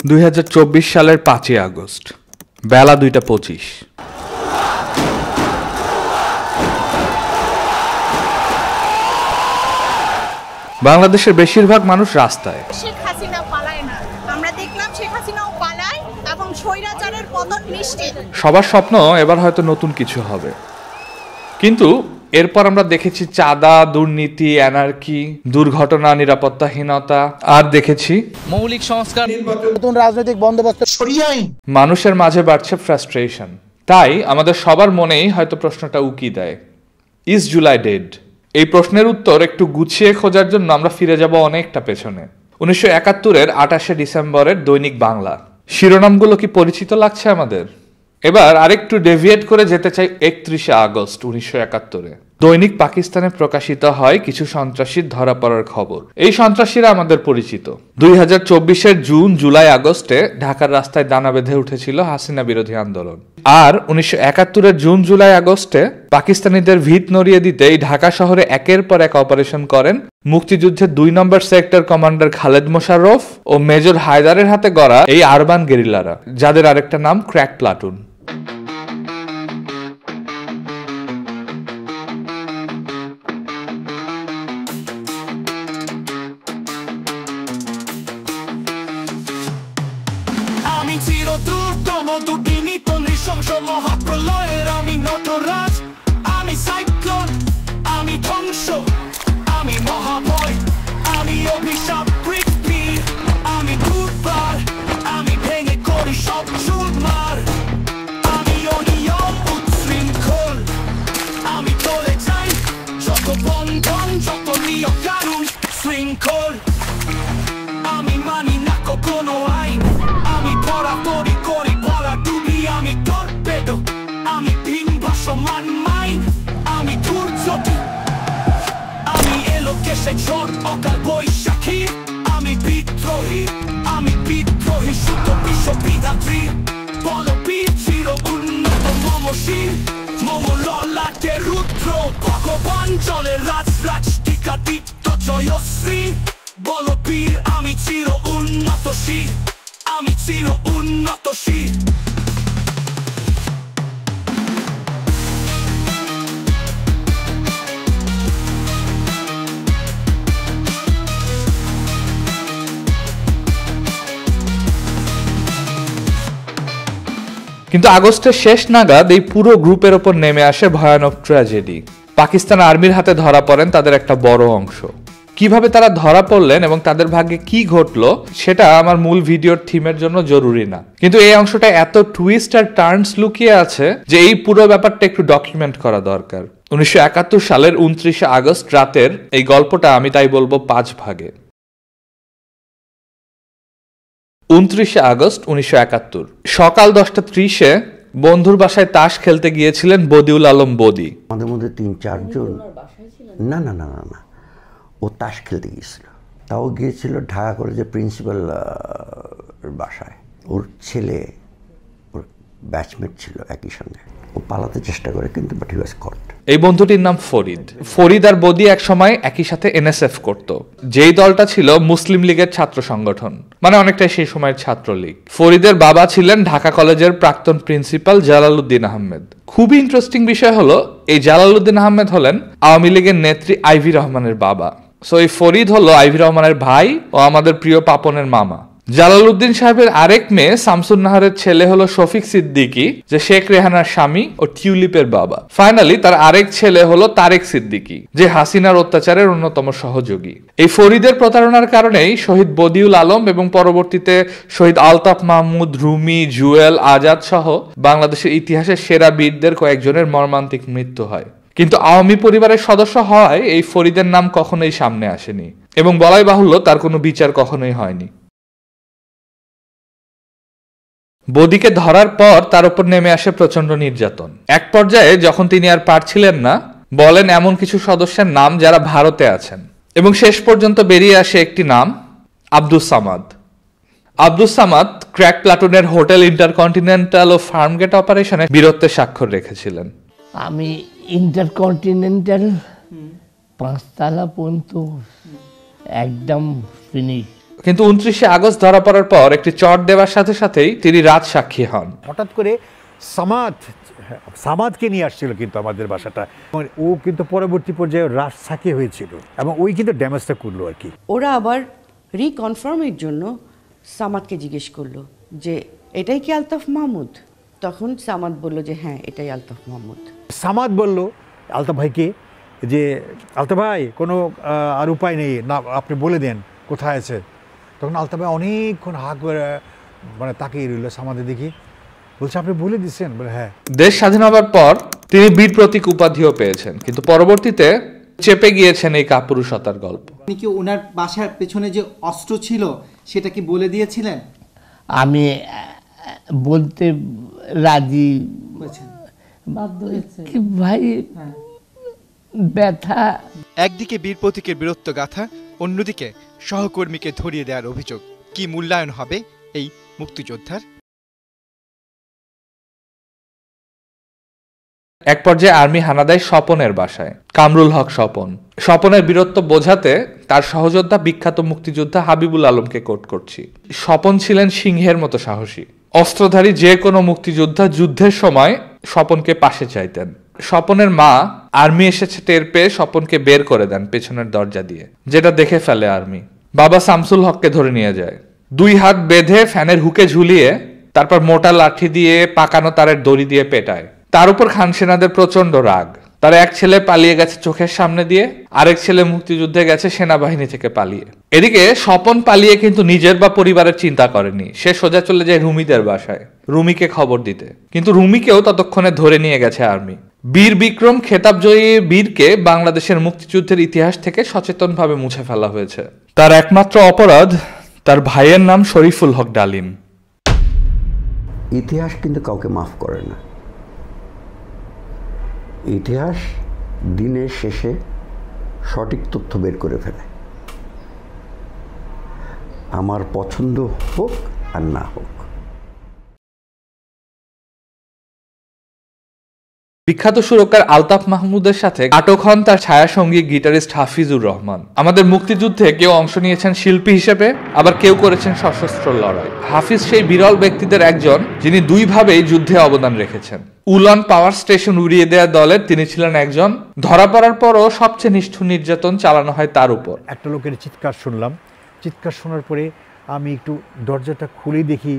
2024 সালের 5ই আগস্ট বেলা 2:25। বাংলাদেশের বেশিরভাগ মানুষ রাস্তায়। শেখ হাসিনা পালায় না, আমরা দেখলাম শেখ হাসিনাও পালায় এবং স্বৈরাচারের পতন নিশ্চিত। সবার স্বপ্ন এবার হয়তো নতুন কিছু হবে, কিন্তু এরপর আমরা দেখেছি চাঁদা, দুর্নীতি, অ্যানার্কি, দুর্ঘটনা, নিরাপত্তাহীনতা, আর দেখেছি মৌলিক সংস্কার, নতুন রাজনৈতিক বন্দোবস্ত সরিয়ে আইন। মানুষের মাঝে বাড়ছে ফ্রাস্ট্রেশন। তাই আমাদের সবার মনেই হয়তো প্রশ্নটা উকি দেয়, ইজ জুলাই ডেড? এই প্রশ্নের উত্তর একটু গুছিয়ে খোঁজার জন্য আমরা ফিরে যাব অনেকটা পেছনে। 1971-এর 28শে ডিসেম্বরের দৈনিক বাংলা। শিরোনামগুলো কি পরিচিত লাগছে আমাদের? এবার আরেকটু ডেভিয়েট করে যেতে চাই 31শে আগস্ট 1971-এ। দৈনিক পাকিস্তানে প্রকাশিত হয় কিছু সন্ত্রাসীর ধরা পড়ার খবর। এই সন্ত্রাসীরা আমাদের পরিচিত। 2024-এর জুন, জুলাই, আগস্টে ঢাকার রাস্তায় দানা বেঁধে উঠেছিল হাসিনা বিরোধী আন্দোলন। আর 1971-এর জুন, জুলাই, আগস্টে পাকিস্তানিদের ভিত নড়িয়ে দিতে এই ঢাকা শহরে একের পর এক অপারেশন করেন মুক্তিযুদ্ধের 2 নম্বর সেক্টর কমান্ডার খালেদ মোশাররফ ও মেজর হায়দারের হাতে গড়া এই আরবান গেরিলারা, যাদের আরেকটা নাম ক্র্যাক প্লাটুন। আমি চিরদুর্গম দুর্বিনীত নৃশংস মহাপ্রলয়ের আমি নটরাজ, আমি সাইক্লোন, আমি ধ্বংস, আমি মহাভয়, আমি অভিশাপ পৃথিবীর, আমি দুর্বার, আমি ভেঙে করি সব চুরমার, আমি অনিয়ম উচ্ছৃঙ্খল, আমি চলে যাই যত বন্ধন, যত নিয়ম কানুন শৃঙ্খল, আমি মানি না কোনো আইন, আমি পড়াপড়ি করি ভরা ডুবি, আমি টর্পেডো, আমি দিন ভাসমান মাইন, আমি দুর্যোগী, আমি এলোকেশে ঝড় অকাল বৈশাখী, আমি বিদ্রোহী, আমি বিদ্রোহী শুদ্ধ বিশ্ববিধাত্রী, বলবীর চির উন্নত মমশীল, মম ললাটে রুদ্র ভগবান জলে রাজ রাজ টিকাদিত্য জয়শ্রী, বলবীর আমি চির উন্নতশীল, আমি চির উন্নতশীল। কিন্তু আগস্টের শেষ নাগাদ এই পুরো গ্রুপের ওপর নেমে আসে ভয়ানক ট্র্যাজেডি। পাকিস্তান আর্মির হাতে ধরা পড়েন তাদের একটা বড় অংশ। কিভাবে তারা ধরা পড়লেন এবং তাদের ভাগ্যে কি ঘটলো সেটা আমার মূল ভিডিওর থিমের জন্য জরুরি না, কিন্তু এই অংশটা এত টুইস্ট আর টার্নস লুকিয়ে আছে যে এই পুরো ব্যাপারটা একটু ডকুমেন্ট করা দরকার। 1971 সালের 29শে আগস্ট রাতের এই গল্পটা আমি তাই বলবো 5 ভাগে। 29শে আগস্ট 1971 সকাল 10:30-এ বন্ধুর বাসায় তাস খেলতে গিয়েছিলেন বদিউল আলম বদি। আমাদের মধ্যে 3-4 জন, না না না না না ও তাস খেলতে গিয়েছিল। তাও গিয়েছিল ঢাকা কলেজের প্রিন্সিপাল বাসায়। ওর ছেলে ওর ব্যাচমেট ছিল একই সঙ্গে। ও পালাতে চেষ্টা করে কিন্তু বাট হি ওয়াজ কট। এই বন্ধুটির নাম ফরিদ। ফরিদ আর বদি এক সময় একই সাথে এনএসএফ করত, যেই দলটা ছিল মুসলিম লীগের ছাত্র সংগঠন, মানে অনেকটাই সেই সময়ের ছাত্রলীগ। ফরিদের বাবা ছিলেন ঢাকা কলেজের প্রাক্তন প্রিন্সিপাল জালালউদ্দিন আহমেদ। খুবই ইন্টারেস্টিং বিষয় হলো এই জালালউদ্দিন আহমেদ হলেন আওয়ামী লীগের নেত্রী আইভি রহমানের বাবা। সো এই ফরিদ হলো আইভি রহমানের ভাই ও আমাদের প্রিয় পাপনের মামা। জালালউদ্দিন সাহেবের আরেক মেয়ে শামসুন নাহারের ছেলে হলো শফিক সিদ্দিকী, যে শেখ রেহানার স্বামী ও টিউলিপের বাবা। ফাইনালি তার আরেক ছেলে হলো তারেক সিদ্দিকী, যে হাসিনার অত্যাচারের অন্যতম সহযোগী। এই ফরিদের প্রতারণার কারণেই শহীদ বদিউল আলম এবং পরবর্তীতে শহীদ আলতাফ মাহমুদ, রুমি, জুয়েল, আজাদ সহ বাংলাদেশের ইতিহাসের সেরা বীরদের কয়েকজনের মর্মান্তিক মৃত্যু হয়। কিন্তু আওয়ামী পরিবারের সদস্য হওয়ায় এই ফরিদের নাম কখনোই সামনে আসেনি এবং বলাই বাহুল্য তার কোনো বিচার কখনোই হয়নি। বদিকে ধরার পর তার উপর নেমে আসে প্রচন্ড নির্যাতন। এক পর্যায়ে যখন তিনি আর পারছিলেন না, বলেন এমন কিছু সদস্যের নাম যারা ভারতে আছেন, এবং শেষ পর্যন্ত বেরিয়ে আসে একটি নাম, আব্দুস সামাদ। আব্দুস সামাদ ক্র্যাক প্লাটুনের হোটেল ইন্টারকন্টিনেন্টাল ও ফার্মগেট অপারেশনে বীরত্বের স্বাক্ষর রেখেছিলেন। আমি ইন্টারকন্টিনেন্টাল 5 তলা পর্যন্ত একদম ফিনিশ। কিন্তু 29শে আগস্ট ধরা পড়ার পর একটি চট দেওয়ার সাথে সাথেই তিনি রাজসাক্ষী হন। হঠাৎ করে সামাদকে নিয়ে আসছিল কিন্তু আমাদের বাসাটা, ও কিন্তু পরবর্তী পর্যায়ে রাজসাক্ষী হয়েছিল এবং ওই কিন্তু ড্যামেজটা করলো আর কি। ওরা আবার রিকনফার্মের জন্য সামাদকে জিজ্ঞেস করলো যে এটাই কি আলতাফ মাহমুদ? তখন সামাদ বলল যে হ্যাঁ এটাই আলতাফ মাহমুদ। সামাদ বলল আলতাফ ভাইকে যে আলতাফ ভাই কোনো আর উপায় নেই, না আপনি বলে দেন কোথায় আছে। তখন আলতাফ ভাই অনেকক্ষণ হাঁ করে মানে তাকিয়ে রইল সামাদের দেখি, বলছে আপনি বলে দিচ্ছেন? বলে হ্যাঁ। দেশ স্বাধীন হবার পর তিনি বীর প্রতীক উপাধিও পেয়েছেন, কিন্তু পরবর্তীতে চেপে গিয়েছেন এই কাপুরুষতার গল্প। আপনি কি ওনার বাসার পেছনে যে অস্ত্র ছিল সেটা কি বলে দিয়েছিলেন? আমি বলতে রাজি কি ভাই, ব্যথা। একদিকে বীর প্রতীকের বীরত্ব গাথা, অন্যদিকে সহকর্মীকে ধরিয়ে দেওয়ার অভিযোগ। কি মূল্যায়ন হবে এই মুক্তিযোদ্ধার? এক পর্যায়ে আর্মি হানা দেয় স্বপনের বাসায়, কামরুল হক স্বপন। স্বপনের বীরত্ব বোঝাতে তার সহযোদ্ধা বিখ্যাত মুক্তিযোদ্ধা হাবিবুল আলমকে কোট করছি। স্বপন ছিলেন সিংহের মতো সাহসী, অস্ত্রধারী যে কোনো মুক্তিযোদ্ধা যুদ্ধের সময় স্বপনকে পাশে চাইতেন। স্বপনের মা আর্মি এসেছে টের পেয়ে স্বপনকে বের করে দেন পেছনের দরজা দিয়ে, যেটা দেখে ফেলে আর্মি। বাবা শামসুল হককে ধরে নিয়ে যায়, 2 হাত বেঁধে ফ্যানের হুকে ঝুলিয়ে তারপর মোটা লাঠি দিয়ে পাকানো তারের দড়ি দিয়ে পেটায়। তার উপর খান সেনাদের প্রচন্ড রাগ। তার এক ছেলে পালিয়ে গেছে চোখের সামনে দিয়ে, আরেক ছেলে মুক্তিযুদ্ধে গেছে সেনাবাহিনী থেকে পালিয়ে। এদিকে স্বপন পালিয়ে কিন্তু নিজের বা পরিবারের চিন্তা করেনি, সে সোজা চলে যায় রুমিদের বাসায় রুমিকে খবর দিতে। কিন্তু রুমিকেও ততক্ষণে ধরে নিয়ে গেছে আর্মি। বীর বিক্রম খেতাবজয়ী বীরকে বাংলাদেশের মুক্তিযুদ্ধের ইতিহাস থেকে সচেতনভাবে মুছে ফেলা হয়েছে। তার একমাত্র অপরাধ তার ভাইয়ের নাম শরীফুল হক ডালিম। ইতিহাস কিন্তু কাউকে মাফ করে না। ইতিহাস দিনের শেষে সঠিক তথ্য বের করে ফেলে। আমার পছন্দ হোক আর না হোক। বিখ্যাত সুরকার আলতাফ মাহমুদের সাথে আটক হন তার ছায়াসঙ্গী গিটারিস্ট হাফিজুর রহমান। আমাদের মুক্তিযুদ্ধে কেউ অংশ নিয়েছেন শিল্পী হিসেবে, আবার কেউ করেছেন সশস্ত্র লড়াই। হাফিজ সেই বিরল ব্যক্তিদের একজন যিনি 2 ভাবেই যুদ্ধে অবদান রেখেছেন। উলন পাওয়ার স্টেশন উড়িয়ে দেওয়া দলের তিনি ছিলেন একজন, ধরা পড়ার পরও সবচেয়ে নিষ্ঠুর নির্যাতন চালানো হয় তার উপর। একটা লোকের চিৎকার শুনলাম, চিৎকার শোনার পরে আমি একটু দরজাটা খুলে দেখি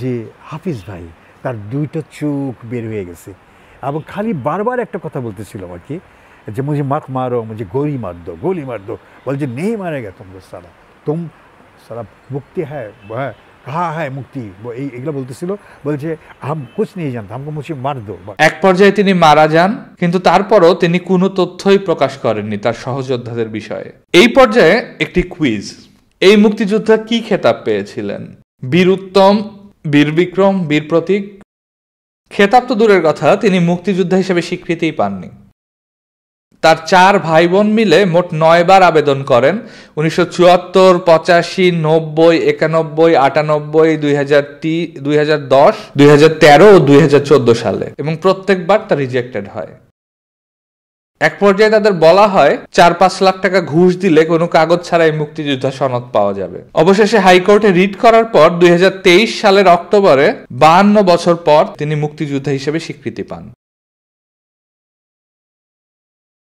যে হাফিজ ভাই, তার 2টা চোখ বের হয়ে গেছে এবং খালি বারবার একটা কথা বলতেছিল আমাকে যে মুঝে মত মারো, মুঝে গোলি মার দো, গোলি মার দো। বলছে নেই মারেগা তুম সারা, তুম সারা মুক্তি হ্যাঁ কাহা হ্যাঁ মুক্তি, এগুলো বলতেছিল। বলছে হাম কুছ নেই জানতাম, হামকো মুঝে মার দো। এক পর্যায়ে তিনি মারা যান, কিন্তু তারপরও তিনি কোনো তথ্যই প্রকাশ করেননি তার সহযোদ্ধাদের বিষয়ে। এই পর্যায়ে একটি কুইজ। এই মুক্তিযোদ্ধা কি খেতাব পেয়েছিলেন? বীর উত্তম, বীর বিক্রম, বীর প্রতীক? খেতাব তো দূরের কথা, তিনি মুক্তিযোদ্ধা হিসেবে স্বীকৃতিই পাননি। তার 4 ভাই বোন মিলে মোট 9 বার আবেদন করেন 1974, 85, 90, 91, 98, 2010, 2013 ও 2014 সালে, এবং প্রত্যেকবার তা রিজেক্টেড হয়। এক পর্যায়ে তাদের বলা হয় 4-5 লাখ টাকা ঘুষ দিলে কোনো কাগজ ছাড়াই মুক্তিযোদ্ধা সনদ পাওয়া যাবে। অবশেষে হাইকোর্টে রিট করার পর 2023 সালের অক্টোবরে 52 বছর পর তিনি মুক্তিযোদ্ধা হিসেবে স্বীকৃতি পান।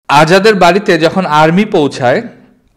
আজাদের বাড়িতে যখন আর্মি পৌঁছায়,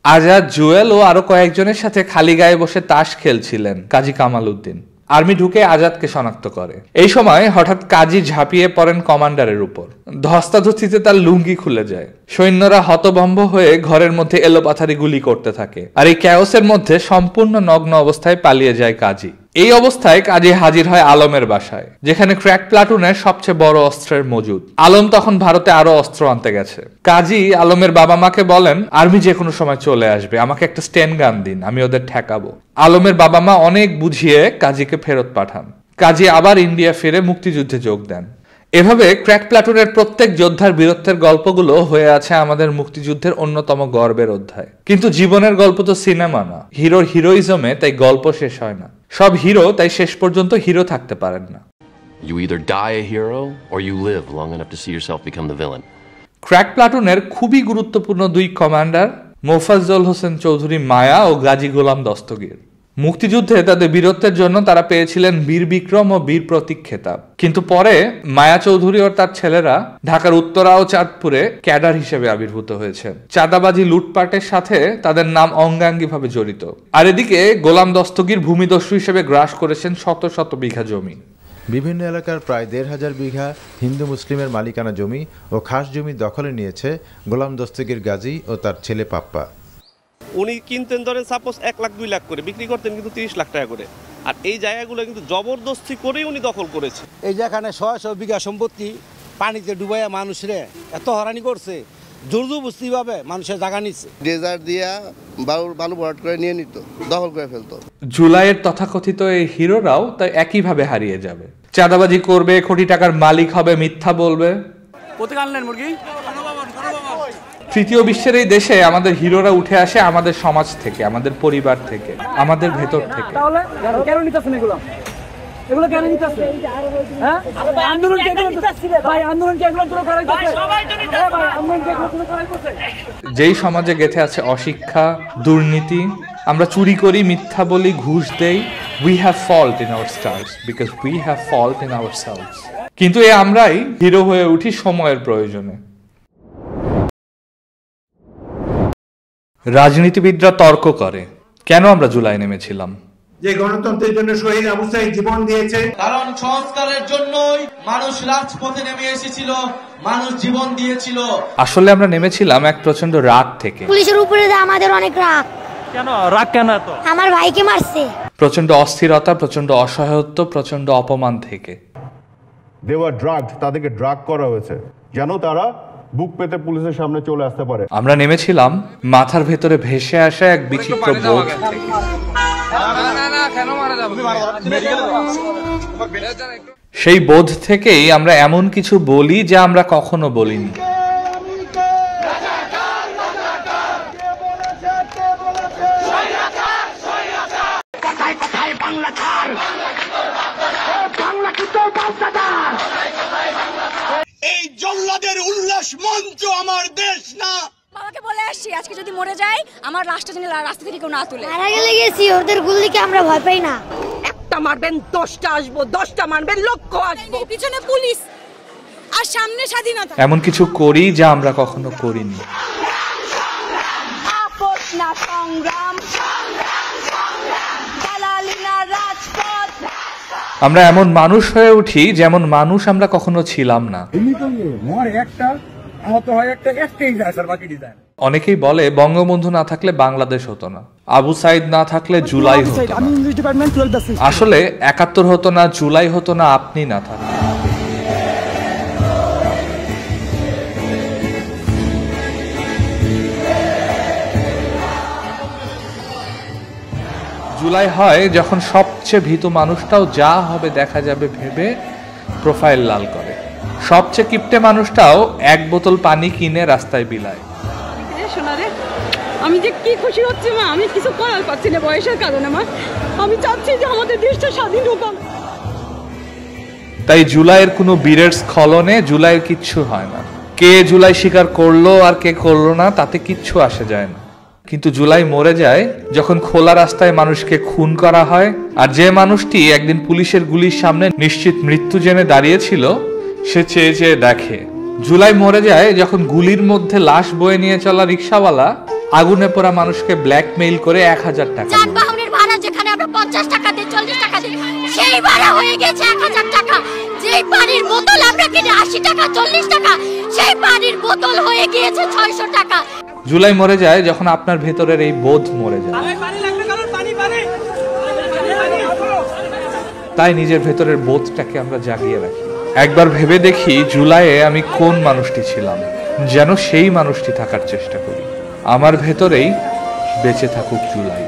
আজাদ, জুয়েল ও আরো কয়েকজনের সাথে খালি গায়ে বসে তাস খেলছিলেন কাজী কামাল উদ্দিন। আর্মি ঢুকে আজাদকে শনাক্ত করে। এই সময় হঠাৎ কাজী ঝাঁপিয়ে পড়েন কমান্ডারের উপর, ধস্তাধস্তিতে তার লুঙ্গি খুলে যায়। সৈন্যরা হতভম্ব হয়ে ঘরের মধ্যে এলোপাথারি গুলি করতে থাকে, আর এই ক্যাওসের মধ্যে সম্পূর্ণ নগ্ন অবস্থায় পালিয়ে যায় কাজী। এই অবস্থায় কাজী হাজির হয় আলমের বাসায়, যেখানে ক্র্যাক প্লাটুনের সবচেয়ে বড় অস্ত্রের মজুদ। আলম তখন ভারতে আরো অস্ত্র আনতে গেছে। কাজী আলমের বাবা মাকে বলেন আর্মি যে কোনো সময় চলে আসবে, আমাকে একটা স্টেন গান দিন, আমি ওদের ঠেকাবো। আলমের বাবা মা অনেক বুঝিয়ে কাজীকে ফেরত পাঠান। কাজী আবার ইন্ডিয়া ফিরে মুক্তিযুদ্ধে যোগ দেন। এভাবে ক্র্যাক প্লাটুনের প্রত্যেক যোদ্ধার বীরত্বের গল্পগুলো হয়ে আছে আমাদের মুক্তিযুদ্ধের অন্যতম গর্বের অধ্যায়। কিন্তু জীবনের গল্প তো সিনেমা না, হিরোর হিরোইজমে তাই গল্প শেষ হয় না। সব হিরো তাই শেষ পর্যন্ত হিরো থাকতে পারেন না। You either die a hero or you live long enough to see yourself become the villain. Crack প্লাটুনের খুবই গুরুত্বপূর্ণ 2 কমান্ডার মোফাজ্জল হোসেন চৌধুরী মায়া ও গাজী গোলাম দস্তগীর। মুক্তিযুদ্ধে তাদের বীরত্বের জন্য তারা পেয়েছিলেন বীর বিক্রম ও বীর প্রতীক খেতাব। কিন্তু পরে মায়া চৌধুরী ও তার ছেলেরা ঢাকার উত্তরা ও চাঁদপুরে ক্যাডার হিসেবে আবির্ভূত হয়েছে। চাঁদাবাজি লুটপাটের সাথে তাদের নাম অঙ্গাঙ্গিভাবে জড়িত। আর এদিকে গোলাম দস্তগীর ভূমিদস্যু হিসেবে গ্রাস করেছেন শত শত বিঘা জমি। বিভিন্ন এলাকার প্রায় ১,৫০০ বিঘা হিন্দু মুসলিমের মালিকানা জমি ও খাস জমি দখলে নিয়েছে গোলাম দস্তগীর গাজী ও তার ছেলে পাপ্পা। উনি কিনতেন ধরেন সাপোজ 1 লাখ 2 লাখ করে, বিক্রি করতেন কিন্তু 30 লাখ টাকা করে। আর এই জায়গাগুলো কিন্তু জবরদস্তি করেই উনি দখল করেছে। এই যেখানে 100 বিঘা সম্পত্তি পানিতে ডুবাইয়া মানুষরে এত হয়রানি করছে, জোরজবস্তিভাবে মানুষের জায়গা নিচ্ছে, ডেজার্ট দিয়া বালু ভরাট করে নিয়ে নিত, দখল করে ফেলতো। জুলাইয়ের তথাকথিত এই হিরোরাও তাই একইভাবে হারিয়ে যাবে। চাঁদাবাজি করবে, কোটি টাকার মালিক হবে, মিথ্যা বলবে। তৃতীয় বিশ্বের এই দেশে আমাদের হিরোরা উঠে আসে আমাদের সমাজ থেকে, আমাদের পরিবার থেকে, আমাদের ভেতর থেকে। যেই সমাজে গেঁথে আছে অশিক্ষা, দুর্নীতি, আমরা চুরি করি, মিথ্যা বলি, ঘুষ দেই। We have fault in our stars because we have fault in ourselves. কিন্তু এই আমরাই হিরো হয়ে উঠি সময়ের প্রয়োজনে। রাজনীতিবিদরা তর্ক করে কেন আমরা জুলাই নেমেছিলাম। যে গণতন্ত্রের জন্য শহীদ আবু সাঈদ জীবন দিয়েছে, কারণ সংস্কারের জন্যই মানুষ রাজপথে নেমে এসেছিল, মানুষ জীবন দিয়েছিল। আসলে আমরা নেমেছিলাম এক প্রচন্ড রাগ থেকে। পুলিশের উপরে আমাদের অনেক রাগ। কেন রাগ? কেন এত? আমার ভাইকে মারছে। প্রচন্ড অস্থিরতা, প্রচন্ড অসহায়ত্ব, প্রচন্ড অপমান থেকে। দে ওয়ার ড্রাগড, তাদেরকে ড্রাগ করা হয়েছে যেন তারা বুক পেতে পুলিশের সামনে চলে আসতে পারে। আমরা নেমেছিলাম মাথার ভেতরে ভেসে আসা এক বিচিত্র বোধ থেকে। সেই বোধ থেকেই আমরা এমন কিছু বলি যা আমরা কখনো বলিনি। এই জল্লাদের উল্লাস মঞ্চ আমার দেশ না। বাবাকে বলে আসছি আজকে যদি মরে যায় আমার লাশটা যেন রাস্তা থেকে কেউ না তুলে। মারা গেলে গেছি, ওদের গুলিকে আমরা ভয় পাই না। একটা মারবেন 10টা আসবো, 10টা মারবেন লক্ষ আসবো। পিছনে পুলিশ আর সামনে স্বাধীনতা। এমন কিছু করি যা আমরা কখনো করিনি। আপদ না সংগ্রাম, দালালি না রাজপথ। আমরা এমন মানুষ হয়ে উঠি যেমন মানুষ আমরা কখনো ছিলাম না। অনেকেই বলে বঙ্গবন্ধু না থাকলে বাংলাদেশ হতো না, আবু সাইদ না থাকলে জুলাই হতো না। আসলে ৭১ হতো না, জুলাই হতো না আপনি না থাকলে। জুলাই হয় যখন সবচেয়ে ভীতু মানুষটাও যা হবে দেখা যাবে ভেবে প্রোফাইল লাল করে। সবচেয়ে কিপটে মানুষটাও 1 বোতল পানি কিনে রাস্তায় বিলায়। আমি যে কি খুশি হচ্ছে মা, আমি কিছু করার পাচ্ছি না বয়সের কারণে মা। আমি চাচ্ছি যে আমাদের দেশটা স্বাধীন হোক। তাই জুলাইয়ের কোনো বীরের স্খলনে জুলাইয়ের কিচ্ছু হয় না। কে জুলাই স্বীকার করলো আর কে করলো না তাতে কিচ্ছু আসে যায় না। কিন্তু জুলাই মরে যায় যখন খোলা রাস্তায় মানুষকে খুন করা হয়। আর যে মানুষটি একদিন পুলিশের গুলির সামনে নিশ্চিত মৃত্যু জেনে দাঁড়িয়েছিল সে চেয়ে চেয়ে দেখে। জুলাই মরে যায় যখন গুলির মধ্যে লাশ বয়ে নিয়ে চলা রিকশাওয়ালা আগুনে পোড়া মানুষকে ব্ল্যাকমেইল করে ১০০০ টাকা। যানবাহনের ভাড়া যেখানে আমরা ৫০ টাকা দিই, ৪০ টাকা দিই, সেই ভাড়া হয়ে গেছে ১০০০ টাকা। যেই পানির বোতল আমরা কিনে ৮০ টাকা ৪০ টাকা, সেই পানির বোতল হয়ে গিয়েছে ৬০০ টাকা। জুলাই মরে যায় যখন আপনার ভেতরের এই বোধ মরে যায়। তাই নিজের ভেতরের বোধটাকে আমরা জাগিয়ে রাখি। একবার ভেবে দেখি জুলাইয়ে আমি কোন মানুষটি ছিলাম, যেন সেই মানুষটি থাকার চেষ্টা করি। আমার ভেতরেই বেঁচে থাকুক জুলাই।